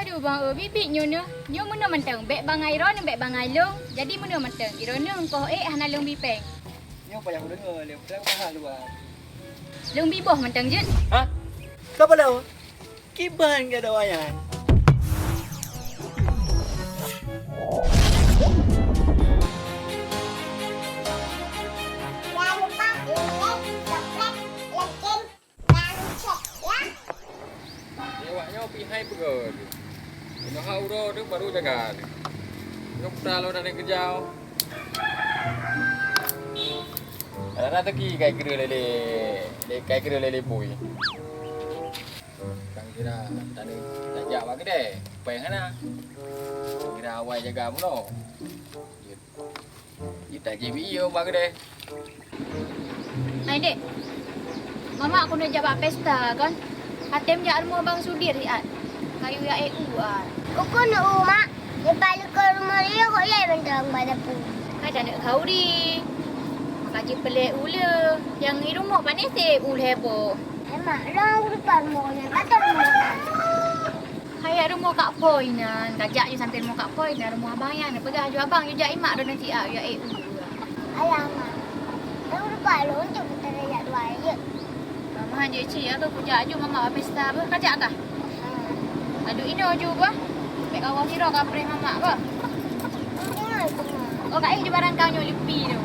Aduh bang, bibik nyo mana mentang. Bek bang Airon, bek bang Ailung. Jadi mana mentang. Irona engkau hana lung bipeng. Nyo pa yang dengar, dia perang mahal luar. Lung biboh mentang je. Ha? Kapa dah? Kiban ke dah wayan? Pihai pergi. Kena hauro tu baru jaga. Kau kalau dah kerja. Ada lagi kai kira lele, kai kira lele boy. Kang kira tadi tak jawab ke deh. Pengen mana? Kira awal jaga mulo. Kita jibi yo bagi deh. Hai dek. Mama aku nak jawab pesta kan. Hatem je rumah Bang Sudir riat. Kayu ya EU ah. Kuku nak mak. Dia balik ke rumah dia kok ya bentang pada pun. Hai dah nak kau di. Kaji pelik ula. Yang di rumah panis sip ul heboh. Mak, dah depan rumahnya. Kata rumah. Hai rumah Kak Poi nan. Kajak je sampai rumah Kak Poi dan rumah abang yang nak pegah ju abang ju jak imak dah nanti ah ya EU. Ayah mak. Dah depan lu untuk kita lihat luar je. Mama je cik atau kujak ju mama pesta apa? Kajak kah? Aduh ino ju bah. Mek kawah siro kapre mama apa? Oh kat je barang kau nyo lipi tu.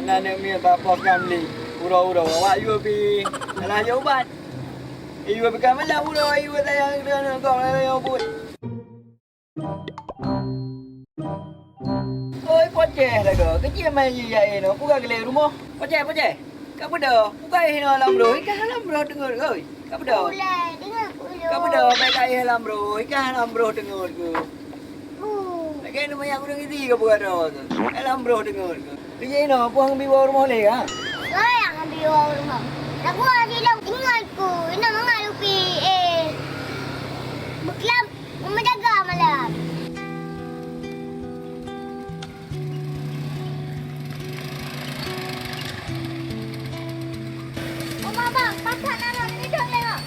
Anak mi bapa family. Ura-ura awak you pi. Alah ubat. You bukan malah ura you sayang dengan kau lah pun. Oi, poceh dah ke? Kecil main je ya no. Buka gelai rumah. Poceh. Kau dah? Buka hina alam bro. Ikan alam bro dengar oi. Kau dah? Boleh, dengar dulu. Kau dah baik alam bro. Ikan alam bro dengar ke? Lagi nama yang aku dengar ke bukan dah ke? Alam bro dengar ke? Kecil no, puang biwa rumah leh ah. Saya yang ambil orang rumah. Aku lagi dah ingat ku. Ini mana lupi Beklam, mama jaga malam. Bang, pakat nak ni dah lewat.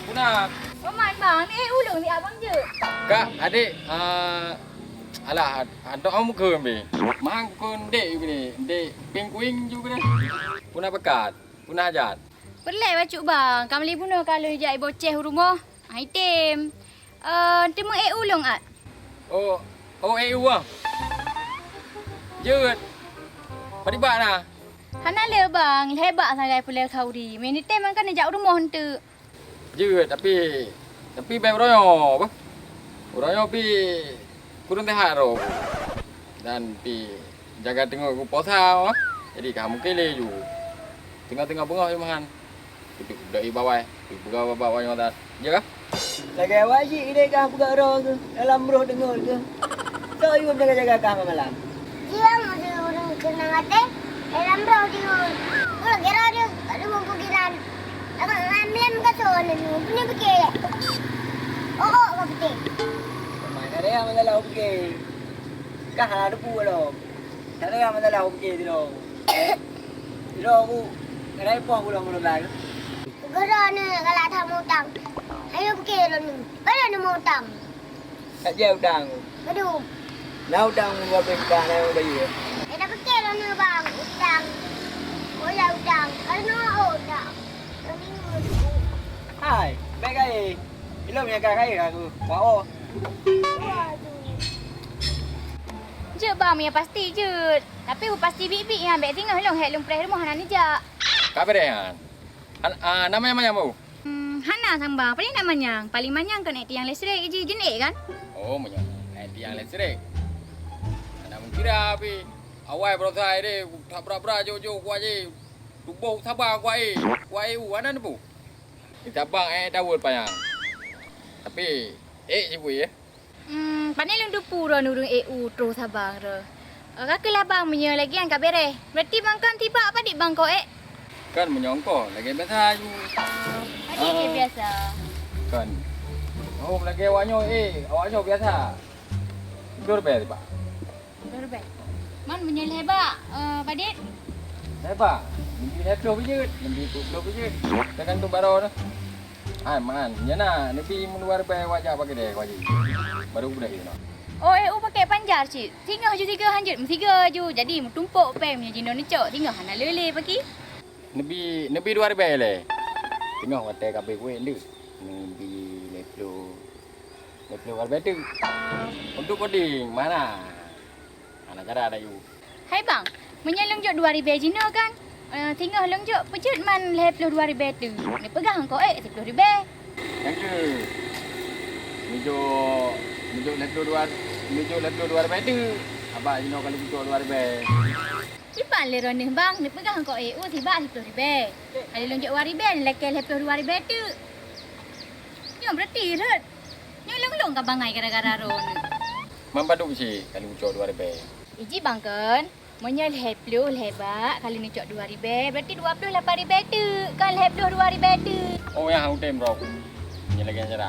Punak. Paman bang, ni ulung ni abang je. Kak, adik, alah, ada om ke ni? Mang kun dek ni, dek pingkuing juga ni. Punah pekat, punah hajat. Pelai bacuk bang, kamli bunuh kalau jai boceh rumah. Item. Temu ulung at. Oh, EU ah. Jut. Padibat lah. Hana le bang, hebat sangat pelai kau di. Minit man kan jak rumah hente. Jut, tapi baik royo apa? Royo pi kurang tehat ro. Dan pi jaga tengok ku posau. Jadi kamu kele ju. Tengah-tengah bengah makan. Duduk dari bawah. Buka bawah yang atas. Ya kah? Lagi wajib ini kah buka ro ke? Dalam roh dengar ke? So, you jaga-jaga kah malam? Dia masih orang kenang hati. Dalam bro dia. Kalau kira dia, ada mampu kiran. Aku ambil muka soal ni. Punya fikir. Oh, kau fikir. Mana dia yang masalah fikir? Kah ada pu lo. Tak ada yang masalah fikir tu lo. Lo aku kenapa aku lo mau belajar? Gerak ni kalau tak mau utang. Ayo fikir ni. Mana ni mau utang? Tak jauh utang. Aduh. Nak utang mau berapa nak bayar? Dah fikir ni bang. Utang. Boleh utang. Kalau nak utang. Hai, baik kali. Ilmu yang kaya aku. Wow. Je bang, ya pasti je. Tapi pasti bibik yang baik tengah long hek long preh rumah hana ni jak. Kapan dia? Namanya mana mau? Hana sang bang, apa ni namanya? Paling manyang kan tiang listrik je jenik kan? Oh, macam tiang listrik. Anak mengkira api. Awal berusaha dia, tak berapa jauh-jauh kuat je. Tubuh sabar kuat je. Kuat je, mana ni bu? Kita bang dawul payang. Tapi, je bu ya. Pandai long dupu ro nurung EU terus abang ro. Kakak bang punya lagi yang kabere. Berarti bang kan tiba apa dik bang kau Kan menyongkol, lagi biasa je. Adik biasa. Kan. Oh, lagi awaknya awaknya biasa. Dua rupiah, Pak. Dua rupiah. Man menyel hebat. Badit. Hebat. Mimpi lepas bijut, mimpi tu bijut. Tekan tu baru dah. Man, nyana nepi meluar pe wajah pakai deh wajah. Baru budak itu. Oh, pakai panjar cik. Tinggal je 300, tiga je. Jadi tumpuk pe punya jino ni cok. Tinggal hana lele pagi. Nepi 2 le. Tengok hotel kabe kuih ni. Nepi leplo warbe tu. Untuk coding mana? Anak cara ada you. Hai bang, menyelung jok 2000 jino kan? Tinggal long jok pejut man leplo 2000 tu. Ni pegang kau 10,000. Yang tu. Mijo leplo 2 tu. Abah jino kalau mijo 2. Iban le roneh bang, ni pegang kau tiba 10,000. Ada long jok 2000 ni lekel leplo 2 tu. Nyo berarti rat. Nyo long ka bangai gara-gara ron. Mampadu si kalau mijo 2. Iji bang kan, menyel leplo hebat kalau ni cok 2000 berarti 28,000 tu. Kan leplo 2000 tu. Oh yang hau tem bro. Ni lagi yang cara.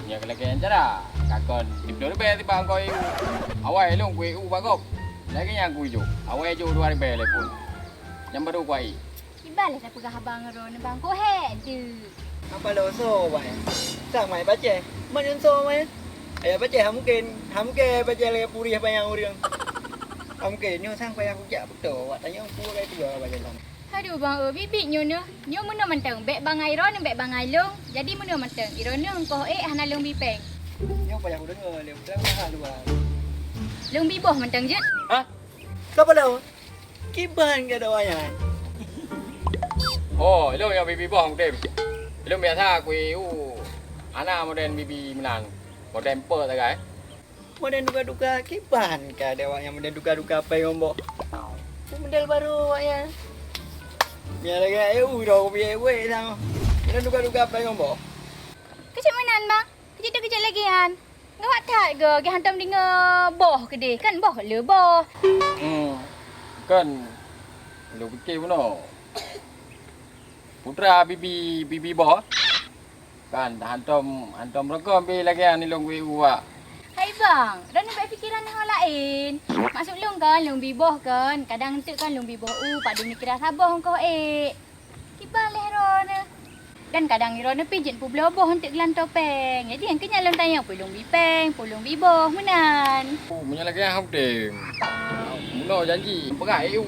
Ni lagi yang cara. Kakon 10,000 tiba kau eu. Awai long kuih bagok. Lagi yang kuih jo. Awai jo 2 le pun. Yang baru kuai. Iban le saya pegang abang ron bang ko he tu. Apa lo so vậy? Sang mày bắt chè, mà nhân so mày. Ai bắt chè hám kê bắt chè le puri apa yang uriang. Hám kê nyo sang payah kuja betul. Wat tanya pu kai tu apa jalan. Aduh bang, bibik nyo no. Nyo mana manteng bek bangai ron bek bangai long. Jadi mana manteng iron no ko hana long bipeng. Nyo payah ku dengar le pulang mahal dua. Long biboh manteng je. Ha? Kapa lo? Kiban ke doanya? Oh, lo yang bibi bohong tem. Lo biasa kuih anak modern bibi menang. Modern per tak kai? Model duka-duka kiban ke dewa yang model duka-duka apa yang mbok? Model baru ya. Biar lagi ro biar we sang. Model duka-duka apa yang mbok? Kecik manan bang. Kecik lagi han. Ngawak tak ke hantam dengar boh ke deh. Kan boh le boh. Kan lo fikir pun no. Putra bibi boh. Kan hantam rekam bi lagi ni long kuih uak. Hai bang, dah nak fikiran hal lain. Maksud long kan, long biboh kan. Kadang tu kan long biboh padu ni kira sabah kau Kiban leh ron. Dan kadang ron pijit pu bloboh untuk gelan topeng. Jadi yang kenya long tanya pulung bipeng, pulung biboh menan. Oh, punya lagi yang tem. Muno janji pegai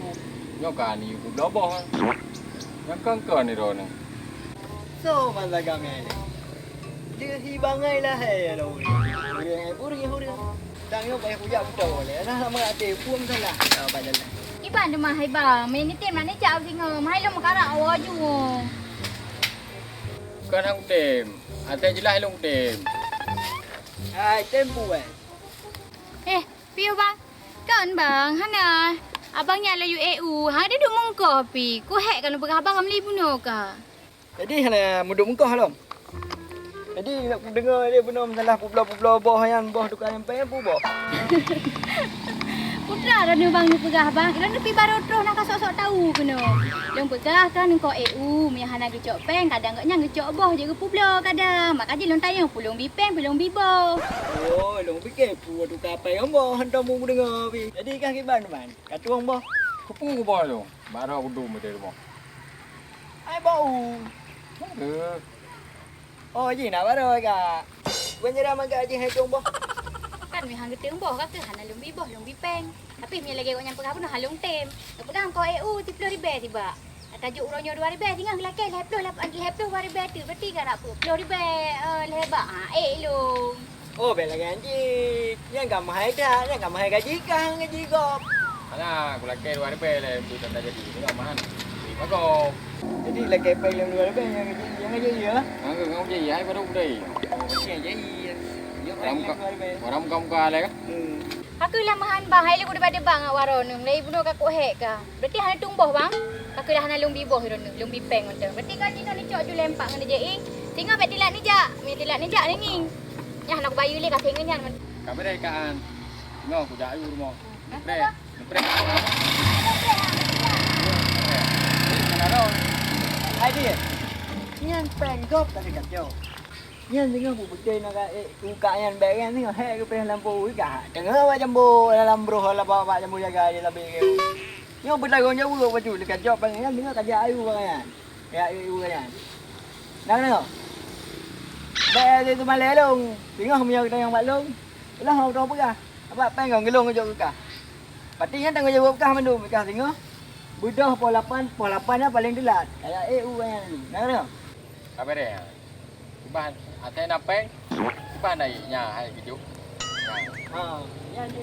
nyokan ni ku bloboh. Yang kan ni ron. So mana kami ni? Dia hibangai lah lo. Uriang uriang. Tangyo payah kuja betul le. Nah sama ate puam salah. Apa jalan? Iban tu mah hai bang, main ni tem nak ni cak singa. Mai long makarak awaju. Kan hang tem. Ate jelas long tem. Ai tempu Piu bang. Kan bang, hana. Abangnya layu EU. Hang dia duk mongko pi. Ku hek kan pergi abang amli bunuh ka. Jadi hana muduk mengkah lom. Jadi nak dengar dia benar masalah pupla boh yang boh dukan yang pengen pu boh. Putra dah ni bang ni pegah bang. Ira ni pi baru terus nak sok-sok tahu kena. Long pegah kan kau EU mi hana gecok peng kadang gak nyang gecok boh je pupla kadang. Mak kaji long tayang pulung bipeng pulung bibo. Oh, long fikir pu dukan apa yang boh hantar mu dengar pi. Jadi kan kiban man. Katuang boh. Kepu boh lo. Baru aku dum de rumah. Ai bau. Oh, gì nào bắt rồi cả. Bên nhà đam cái gì hay chung boh. Kan mi hang geteng boh ka hana long bibo long bipeng. Tapi mi lagi nyang pegah pun halung tem. Pegah kau EU 10,000 tiba. Tajuk uronyo 2,000 tinggal laki leplo 2,000 tu berarti kan apa 10,000 leba lo. Oh, bên là cái gì? Yang cầm hai ta, yang cầm hai cái gì gop. Ana aku lagi 2 le tu tak jadi. Ni man. Bago. Jadi là cái pay yang 2 yang cái gì á? Ngau gì ai baru đi. Cái gì? Orang kaum ka le ka? Aku lamahan bang, hai lu daripada bang waron nung lai bunuh ka ko hek ka. Berarti hana tumbuh bang. Aku dah hana lung biboh ron lung bipeng mentang. Berarti kan dino ni cok ju lempak ngene je Tinggal bet tilat ni jak. Mi tilat ni jak ni. Nyah nak bayu le ka tengah nyan. Kami dah ikan. Ngau aku jak ayu rumah. Pre. Ai đi? Nhân peng gop ta dekat jauh. Yan tengok bu betul nak buka yan beg yan tengok hek ke pengen lampu ka. Tengok awak jambu dalam bro lah bawa jambu jaga dia lebih ke. Yo berlagu jauh baju dekat job bang yan tengok kerja ayu bang yan. Ya ayu kan yan. Nak tengok. Beg tu malai long. Tengok punya kita yang maklum. Lah hau tu apa apa pengen gelong ke ka. Pati yan tengok jawab ka mandu ka tengok. Budah pol 8 nya paling telat. Kayak EU kan yan. Nak tengok. Apa dia? Iban ate napeng. Iban dai nya hai kijuk. Ha.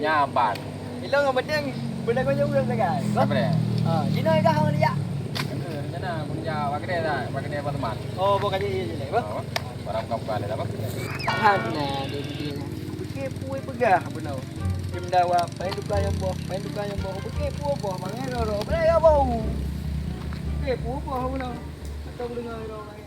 Nya ban. Ilong apa ding berlagu jauh kan. Apa dia? Cina dah hang dia. Jana punya wakde apa teman. Oh, bukan dia je apa? Barang kamu ada apa? Tahan nah dia. Bekep puai pegah benar. Tim dawa, main duka yang boh, bekep puai boh, mangai ro, beraya bau. Bekep puai boh benar. Atau dengar ro mangai.